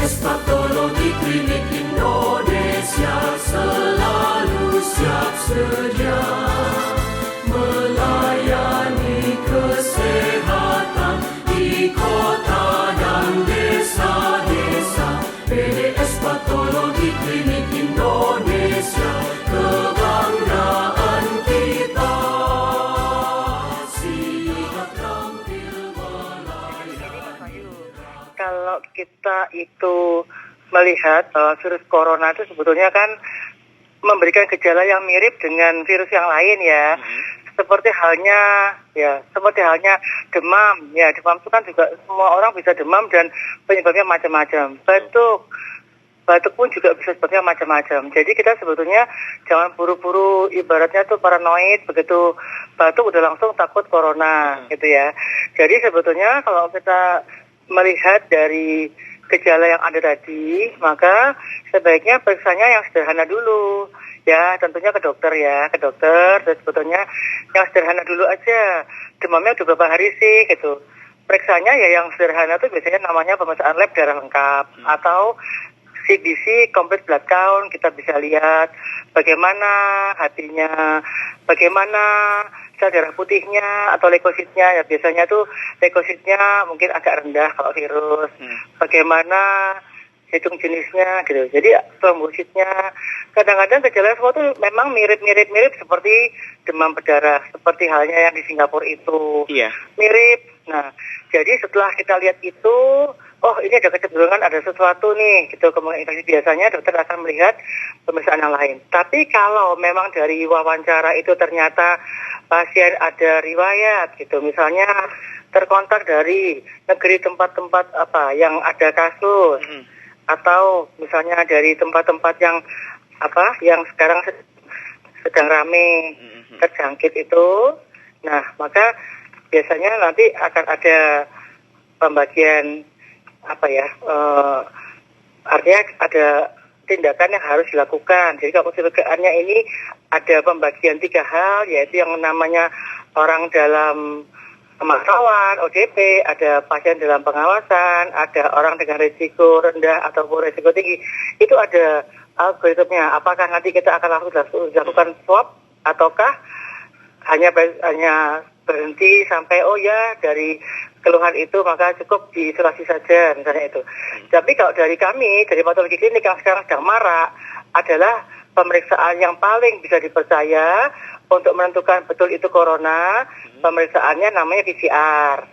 Patologi Klinik Indonesia selalu siap sedia melayani kesehatan di kota dan desa-desa. PDS Patologi Klinik Indonesia, kebanggaan kita. Siap tampil melayani. Kalau kita itu melihat virus corona itu sebetulnya kan memberikan gejala yang mirip dengan virus yang lain ya. Seperti halnya demam. Ya, demam itu kan juga semua orang bisa demam dan penyebabnya macam-macam. Batuk pun juga bisa sebabnya macam-macam. Jadi kita sebetulnya jangan buru-buru, ibaratnya tuh paranoid, begitu batuk udah langsung takut corona gitu ya. Jadi sebetulnya kalau kita melihat dari gejala yang ada tadi, maka sebaiknya periksanya yang sederhana dulu. Ya, tentunya ke dokter ya, dan sebetulnya yang sederhana dulu aja. Demamnya udah berapa hari sih gitu. Periksanya ya yang sederhana itu biasanya namanya pemeriksaan lab darah lengkap atau CBC complete blood count. Kita bisa lihat bagaimana hatinya, bagaimana sel darah putihnya atau leukositnya. Ya biasanya tuh leukositnya mungkin agak rendah kalau virus. Bagaimana hitung jenisnya gitu. Jadi trombositnya, kadang-kadang gejala semua tuh memang mirip seperti demam berdarah, seperti halnya yang di Singapura itu. Iya. Mirip. Nah, jadi setelah kita lihat itu, oh ini ada kecenderungan ada sesuatu nih gitu. Kemungkinan biasanya dokter akan melihat pemeriksaan yang lain. Tapi kalau memang dari wawancara itu ternyata pasien ada riwayat gitu, misalnya terkontak dari negeri tempat-tempat yang ada kasus, atau misalnya dari tempat-tempat yang sekarang sedang ramai terjangkit itu, nah maka biasanya nanti akan ada pembagian artinya ada tindakan yang harus dilakukan. Jadi kalau kedugaannya ini ada pembagian 3 hal, yaitu yang namanya orang dalam pemantauan ODP, ada pasien dalam pengawasan, ada orang dengan risiko rendah ataupun risiko tinggi. Itu ada algoritmnya. Apakah nanti kita akan lakukan swab ataukah hanya berhenti sampai dari keluhan itu maka cukup diisolasi saja misalnya itu. Tapi kalau dari kami, dari patologi klinik yang sekarang sedang marak adalah pemeriksaan yang paling bisa dipercaya untuk menentukan betul itu corona. Pemeriksaannya namanya PCR.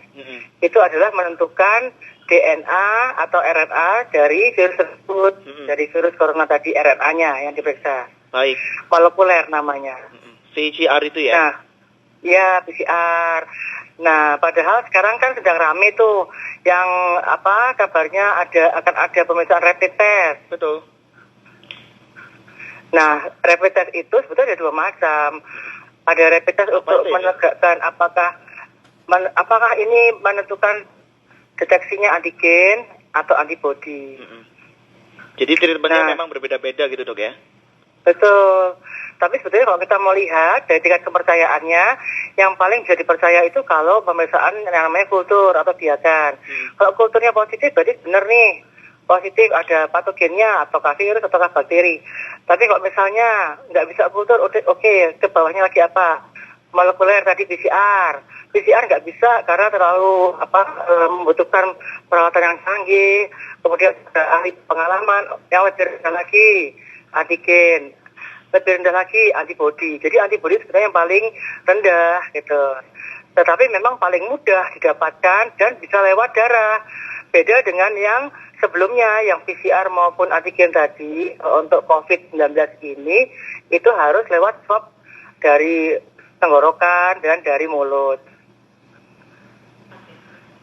Itu adalah menentukan DNA atau RNA dari virus tersebut, dari virus corona tadi, RNA-nya yang diperiksa. Baik. Molekuler namanya. PCR itu ya? Nah, ya PCR. Nah, padahal sekarang kan sedang rame tuh yang kabarnya akan ada pemeriksaan rapid test. Betul. Nah, rapid test itu sebetulnya ada 2 macam. Ada rapid test untuk menegakkan apakah ini menentukan deteksinya antigen atau antibodi. Jadi treatmentnya memang berbeda-beda gitu dok ya? Betul. Tapi sebetulnya kalau kita mau lihat dari tingkat kepercayaannya, yang paling bisa dipercaya itu kalau pemeriksaan yang namanya kultur atau biakan. Kalau kulturnya positif berarti benar nih, positif ada patogennya ataukah virus ataukah bakteri. Tapi kalau misalnya nggak bisa kultur, oke, ke bawahnya lagi apa? Molekuler tadi PCR. PCR nggak bisa karena terlalu membutuhkan peralatan yang canggih. Kemudian ada ahli pengalaman yang lebih rendah lagi antigen, lebih rendah lagi antibodi. Jadi antibodi sebenarnya yang paling rendah gitu. Tetapi memang paling mudah didapatkan dan bisa lewat darah. Beda dengan yang sebelumnya, yang PCR maupun antigen tadi untuk COVID-19 ini, itu harus lewat swab dari tenggorokan dan dari mulut.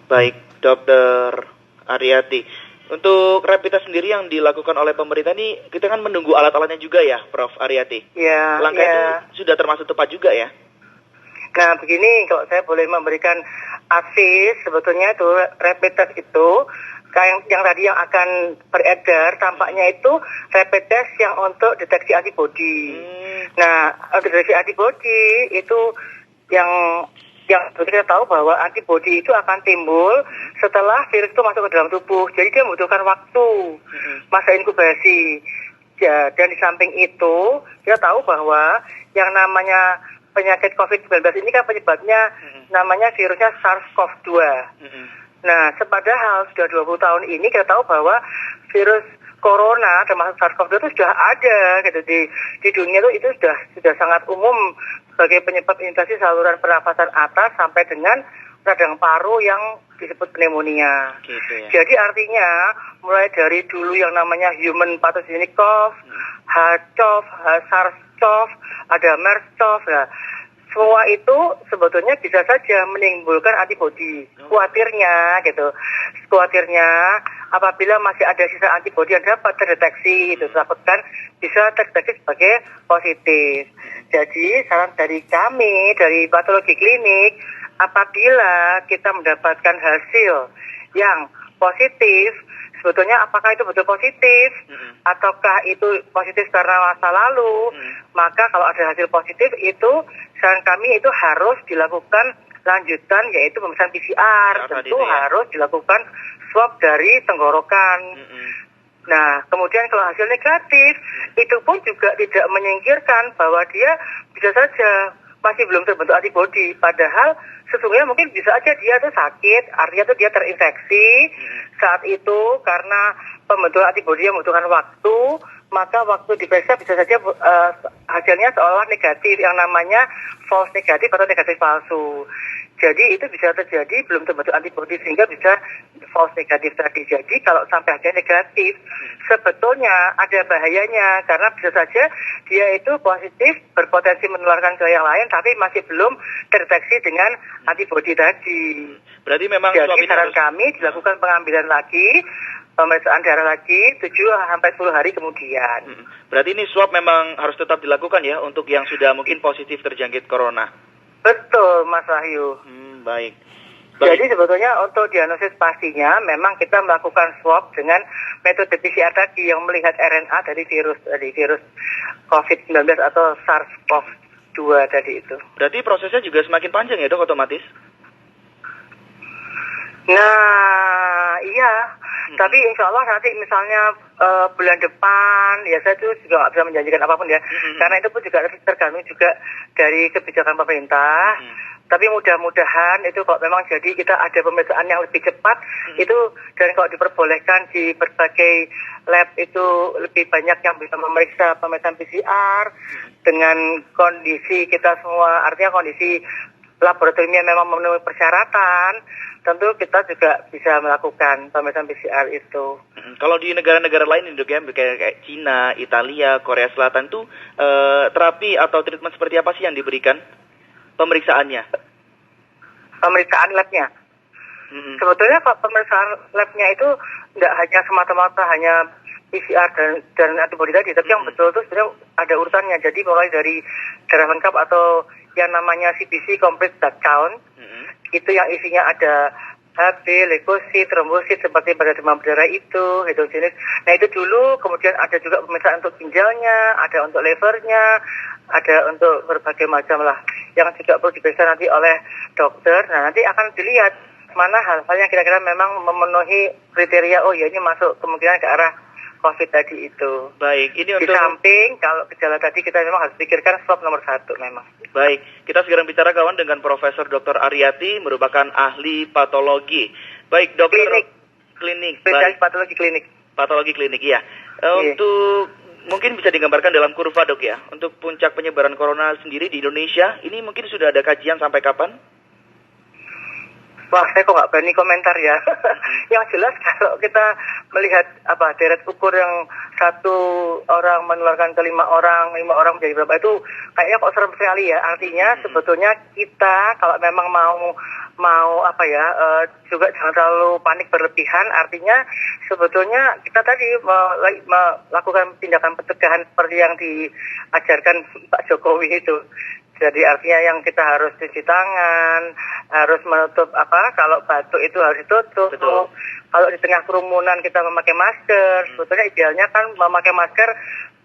Baik, Dokter Aryati. Untuk rapid test sendiri yang dilakukan oleh pemerintah ini, kita kan menunggu alat-alatnya juga ya, Prof. Aryati? Ya. Langkah itu sudah termasuk tepat juga ya? Nah, begini, kalau saya boleh memberikan advice, sebetulnya itu rapid test itu, yang tadi yang akan beredar, tampaknya itu rapid test yang untuk deteksi antibodi. Nah, deteksi antibodi itu yang yang kita tahu bahwa antibodi itu akan timbul setelah virus itu masuk ke dalam tubuh. Jadi dia membutuhkan waktu, masa inkubasi. Ya, dan di samping itu kita tahu bahwa yang namanya penyakit COVID-19 ini kan penyebabnya namanya virusnya SARS-CoV-2. Nah, padahal sudah 20 tahun ini kita tahu bahwa virus corona termasuk SARS-CoV-2 itu sudah ada gitu di dunia itu sudah sangat umum sebagai penyebab infeksi saluran pernafasan atas sampai dengan radang paru yang disebut pneumonia. Gitu ya. Jadi artinya mulai dari dulu yang namanya human pathogenic cough, HCoV, SARS-CoV, ada MERS-CoV. Nah, semua itu sebetulnya bisa saja menimbulkan antibodi. Khawatirnya apabila masih ada sisa antibodi yang dapat terdeteksi, itu takutkan bisa terdeteksi sebagai positif. Jadi saran dari kami, dari patologi klinik, apabila kita mendapatkan hasil yang positif, sebetulnya apakah itu betul positif, ataukah itu positif karena masa lalu, maka kalau ada hasil positif itu, saran kami itu harus dilakukan lanjutan, yaitu pemeriksaan PCR, tentu harus dilakukan swab dari tenggorokan. Nah, kemudian kalau hasil negatif, itu pun juga tidak menyingkirkan bahwa dia bisa saja masih belum terbentuk antibodi, padahal sesungguhnya mungkin bisa aja dia tuh sakit, artinya tuh dia terinfeksi saat itu karena pembentukan antibodi yang membutuhkan waktu, maka waktu diperiksa bisa saja hasilnya seolah negatif, yang namanya false negatif atau negatif palsu. Jadi itu bisa terjadi belum terbentuk antibodi sehingga bisa false negatif tadi. Jadi kalau sampai hasilnya negatif, sebetulnya ada bahayanya karena bisa saja dia itu positif berpotensi menularkan ke yang lain tapi masih belum terdeteksi dengan antibodi tadi. Berarti memang jadi saran kami dilakukan pengambilan lagi, pemeriksaan darah lagi 7-10 hari kemudian. Berarti ini swab memang harus tetap dilakukan ya untuk yang sudah mungkin positif terjangkit corona. Betul, Mas Wahyu. Baik. Jadi sebetulnya untuk diagnosis pastinya memang kita melakukan swab dengan metode PCR tadi yang melihat RNA dari virus COVID-19 atau SARS-CoV-2 tadi itu. Berarti prosesnya juga semakin panjang ya dok, otomatis? Nah, iya. Tapi insya Allah nanti misalnya bulan depan, ya saya itu juga nggak bisa menjanjikan apapun ya. Karena itu pun juga tergantung juga dari kebijakan pemerintah. Tapi mudah-mudahan itu kalau memang jadi kita ada pemeriksaan yang lebih cepat, itu dan kalau diperbolehkan di berbagai lab itu lebih banyak yang bisa memeriksa pemeriksaan PCR dengan kondisi kita semua, artinya kondisi laboratoriumnya memang memenuhi persyaratan, tentu kita juga bisa melakukan pemeriksaan PCR itu. Kalau di negara-negara lain dok ya, kayak Cina, Italia, Korea Selatan tuh terapi atau treatment seperti apa sih yang diberikan pemeriksaannya? Pemeriksaan labnya. Sebetulnya pemeriksaan labnya itu tidak hanya semata-mata hanya PCR dan antibodi tadi, tapi yang betul itu sebenarnya ada urutannya. Jadi mulai dari darah lengkap atau yang namanya CBC complete blood count, itu yang isinya ada HB, leukosit, trombosit seperti pada demam berdarah itu, heterogenis. Nah itu dulu, kemudian ada juga pemeriksaan untuk ginjalnya, ada untuk levernya, ada untuk berbagai macam lah yang juga perlu diperiksa nanti oleh dokter. Nah nanti akan dilihat mana hal-hal yang kira-kira memang memenuhi kriteria, oh ya ini masuk kemungkinan ke arah COVID tadi itu. Baik, ini untuk... Di samping, kalau gejala tadi kita memang harus pikirkan swab nomor 1 memang. Baik, kita segera bicara kawan dengan Profesor Dr. Aryati, merupakan ahli patologi. Baik, dokter... Klinik. Spesialis patologi klinik. Patologi klinik, iya. Untuk... Mungkin bisa digambarkan dalam kurva dok ya, untuk puncak penyebaran corona sendiri di Indonesia, ini mungkin sudah ada kajian sampai kapan? Wah, saya kok nggak berani komentar ya. Yang jelas kalau kita melihat deret ukur yang 1 orang menularkan ke 5 orang menjadi berapa, itu kayaknya kok serem sekali ya. Artinya sebetulnya kita kalau memang mau juga jangan terlalu panik berlebihan. Artinya sebetulnya kita tadi melakukan tindakan pencegahan seperti yang diajarkan Pak Jokowi itu. Jadi artinya yang kita harus cuci tangan, harus menutup kalau batuk itu harus ditutup. Betul. Kalau di tengah kerumunan kita memakai masker, sebetulnya idealnya kan memakai masker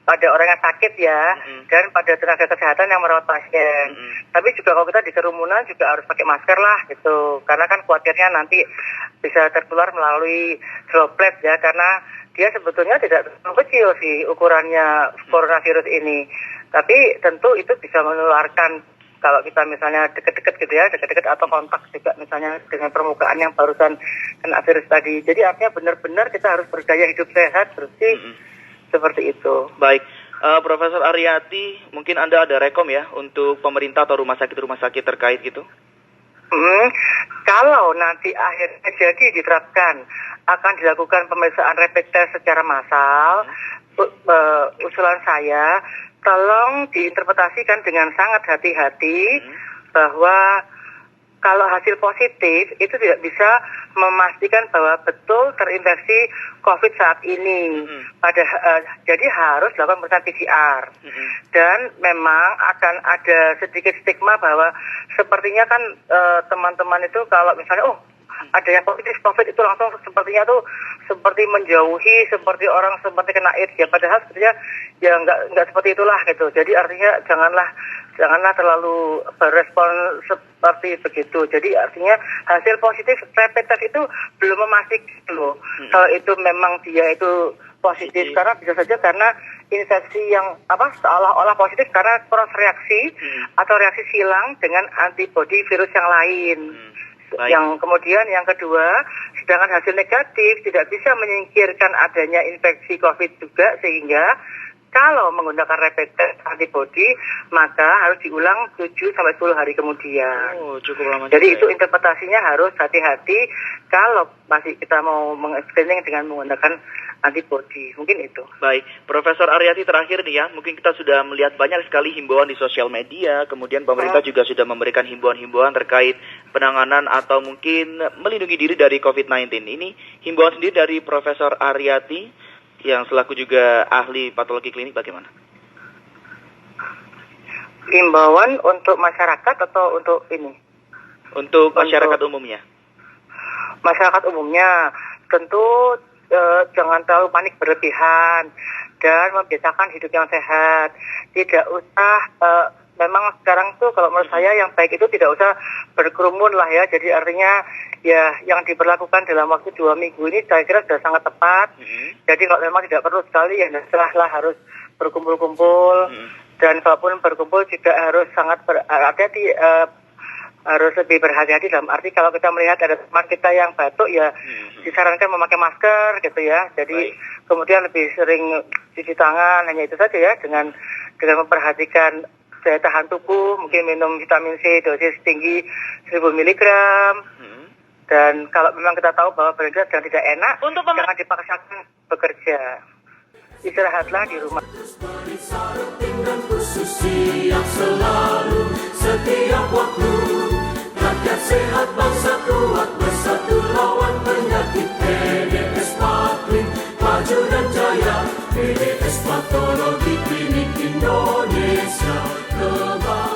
pada orang yang sakit ya, dan pada tenaga kesehatan yang merawat pasien. Tapi juga kalau kita di kerumunan juga harus pakai masker lah gitu, karena kan khawatirnya nanti bisa tertular melalui droplet ya, karena dia sebetulnya tidak terlalu kecil sih ukurannya coronavirus ini. Tapi tentu itu bisa menularkan kalau kita misalnya deket-deket gitu ya, deket-deket atau kontak juga misalnya dengan permukaan yang barusan kena virus tadi. Jadi artinya benar-benar kita harus bergaya hidup sehat, bersih, seperti itu. Baik, Profesor Aryati, mungkin Anda ada rekom ya untuk pemerintah atau rumah sakit terkait gitu? Kalau nanti akhirnya jadi diterapkan, akan dilakukan pemeriksaan rapid test secara massal, usulan saya, tolong diinterpretasikan dengan sangat hati-hati bahwa kalau hasil positif itu tidak bisa memastikan bahwa betul terinfeksi COVID saat ini. Jadi harus dilakukan pemeriksaan PCR. Dan memang akan ada sedikit stigma bahwa sepertinya kan teman-teman itu kalau misalnya ada yang positif COVID itu langsung sepertinya tuh seperti menjauhi, seperti orang seperti kena AIDS ya. Padahal sebenarnya ya nggak seperti itulah gitu. Jadi artinya janganlah terlalu berespon seperti begitu. Jadi artinya hasil positif rapid test itu belum memastikan loh kalau itu memang dia itu positif, karena bisa saja karena infeksi yang seolah-olah positif karena cross reaksi atau reaksi silang dengan antibodi virus yang lain. Yang kemudian yang kedua, sedangkan hasil negatif tidak bisa menyingkirkan adanya infeksi COVID juga, sehingga kalau menggunakan rapid test antibody maka harus diulang 7-10 hari kemudian. Cukup lama. Jadi itu interpretasinya harus hati-hati kalau masih kita mau meng-screening dengan menggunakan antibody. Mungkin itu. Baik, Profesor Aryati terakhir nih ya, mungkin kita sudah melihat banyak sekali himbauan di sosial media, kemudian pemerintah juga sudah memberikan himbauan-himbauan terkait penanganan atau mungkin melindungi diri dari COVID-19. Ini himbauan sendiri dari Profesor Aryati yang selaku juga ahli patologi klinik bagaimana? Himbauan untuk masyarakat atau untuk ini? Untuk masyarakat umumnya. Masyarakat umumnya tentu jangan terlalu panik berlebihan dan membiasakan hidup yang sehat. Tidak usah memang sekarang tuh kalau menurut saya yang baik itu tidak usah berkerumun lah ya. Jadi artinya ya yang diberlakukan dalam waktu 2 minggu ini saya kira sudah sangat tepat. Jadi kalau memang tidak perlu sekali ya setelah harus berkumpul-kumpul. Dan kalaupun berkumpul juga harus sangat berhati-hati, harus lebih berhati-hati dalam arti kalau kita melihat ada teman kita yang batuk ya disarankan memakai masker gitu ya. Jadi kemudian lebih sering cuci tangan, hanya itu saja ya, dengan memperhatikan daya tahan tubuh, mungkin minum vitamin C dosis tinggi 1000 mg. Dan kalau memang kita tahu bahwa bekerja sedang tidak enak, jangan dipaksakan bekerja. Istirahatlah di rumah. Dengan khusus siap selalu setiap waktu, rakyat sehat bangsa kuat bersatu lawan penyakit. PDS Patling maju dan jaya, PDS Patologi Klinik Indonesia kebanggaan.